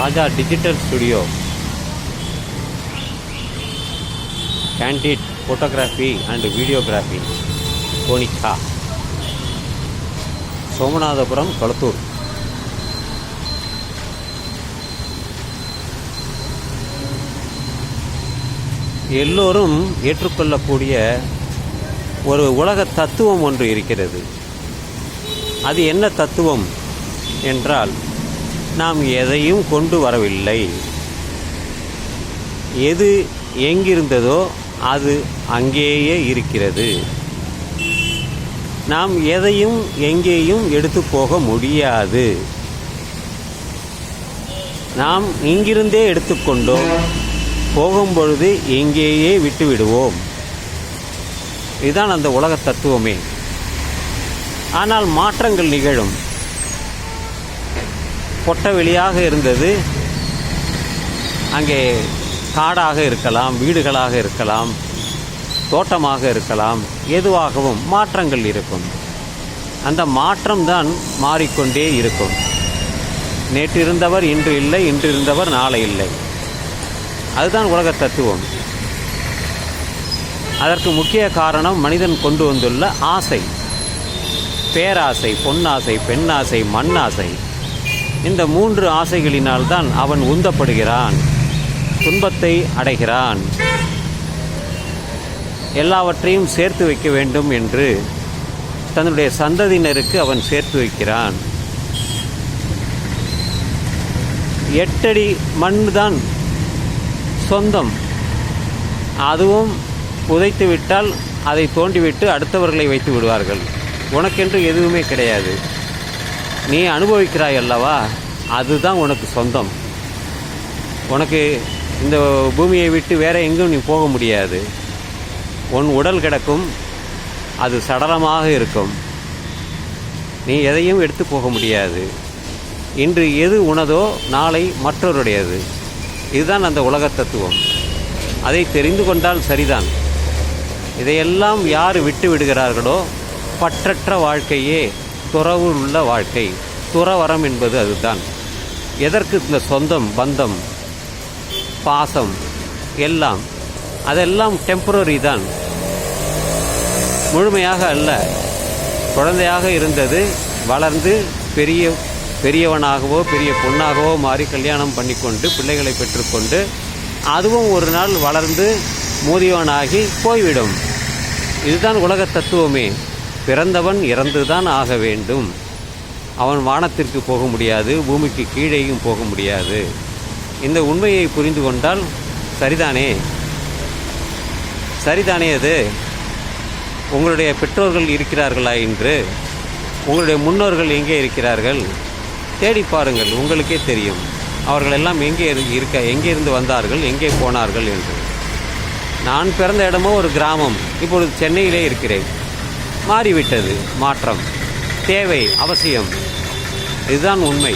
Raja digital studio, candid photography and videography, Konica, Somanathapuram, Kolathur. எல்லோரும் ஏற்றுக்கொள்ளக்கூடிய ஒரு உலக தத்துவம் ஒன்று இருக்கிறது. அது என்ன தத்துவம் என்றால், நாம் எதையும் கொண்டு வரவில்லை. எது எங்கிருந்ததோ அது அங்கேயே இருக்கிறது. நாம் எதையும் எங்கேயும் எடுத்து போக முடியாது. நாம் இங்கிருந்தே எடுத்துக்கொண்டோம், போகும்பொழுது எங்கேயே விட்டு விடுவோம். இதுதான் அந்த உலக தத்துவமே. ஆனால் மாற்றங்கள் நிகழும். பொட்ட வெளியாக இருந்தது அங்கே காடாக இருக்கலாம், வீடுகளாக இருக்கலாம், தோட்டமாக இருக்கலாம், எதுவாகவும் மாற்றங்கள் இருக்கும். அந்த மாற்றம்தான் மாறிக்கொண்டே இருக்கும். நேற்று இருந்தவர் இன்று இல்லை, இன்று இருந்தவர் நாளை இல்லை. அதுதான் உலக தத்துவம். அதற்கு முக்கிய காரணம் மனிதன் கொண்டு வந்துள்ள ஆசை, பேராசை, பொன்னாசை, பெண்ணாசை, மண்ணாசை. இந்த 3 ஆசைகளினால்தான் அவன் உந்தப்படுகிறான், துன்பத்தை அடைகிறான். எல்லாவற்றையும் சேர்த்து வைக்க வேண்டும் என்று தன்னுடைய சந்ததியினருக்கு அவன் சேர்த்து வைக்கிறான். 8 அடி மண் தான் சொந்தம். அதுவும் புதைத்து விட்டால் அதை தோண்டிவிட்டு அடுத்தவர்களை வைத்து விடுவார்கள். உனக்கென்று எதுவுமே கிடையாது. நீ அனுபவிக்கிறாய் அல்லவா, அதுதான் உனக்கு சொந்தம். உனக்கு இந்த பூமியை விட்டு வேற எங்கும் நீ போக முடியாது. உன் உடல் கிடக்கும், அது சடலமாக இருக்கும். நீ எதையும் எடுத்து போக முடியாது. இன்று எது உனதோ நாளை மற்றவருடையது. இதுதான் அந்த உலக தத்துவம். அதை தெரிந்து கொண்டால் சரிதான். இதையெல்லாம் யார் விட்டு விடுகிறார்களோ, பற்றற்ற வாழ்க்கையே துறவு உள்ள வாழ்க்கை. துறவறம் என்பது அதுதான். எதற்கு இந்த சொந்தம், பந்தம், பாசம் எல்லாம்? அதெல்லாம் டெம்பரரி தான், முழுமையாக அல்ல. குழந்தையாக இருந்தது வளர்ந்து பெரியவனாகவோ பெரிய பொண்ணாகவோ மாறி கல்யாணம் பண்ணிக்கொண்டு பிள்ளைகளை பெற்றுக்கொண்டு அதுவும் ஒரு நாள் வளர்ந்து மூதியவனாகி போய்விடும். இதுதான் உலக தத்துவமே. பிறந்தவன் இறந்துதான் ஆக வேண்டும். அவன் வானத்திற்கு போக முடியாது, பூமிக்கு கீழேயும் போக முடியாது. இந்த உண்மையை புரிந்து கொண்டால் சரிதானே? சரிதானே? அது உங்களுடைய பெற்றோர்கள் இருக்கிறார்களா இன்று? உங்களுடைய முன்னோர்கள் எங்கே இருக்கிறார்கள்? தேடி பாருங்கள், உங்களுக்கே தெரியும். அவர்கள் எல்லாம் எங்கே இருந்து வந்தார்கள், எங்கே போனார்கள் என்று. நான் பிறந்த இடமோ ஒரு கிராமம். இப்பொழுது சென்னையிலே இருக்கிறேன். மாறிவிட்டது. மாற்றம் தேவை, அவசியம். இதுதான் உண்மை.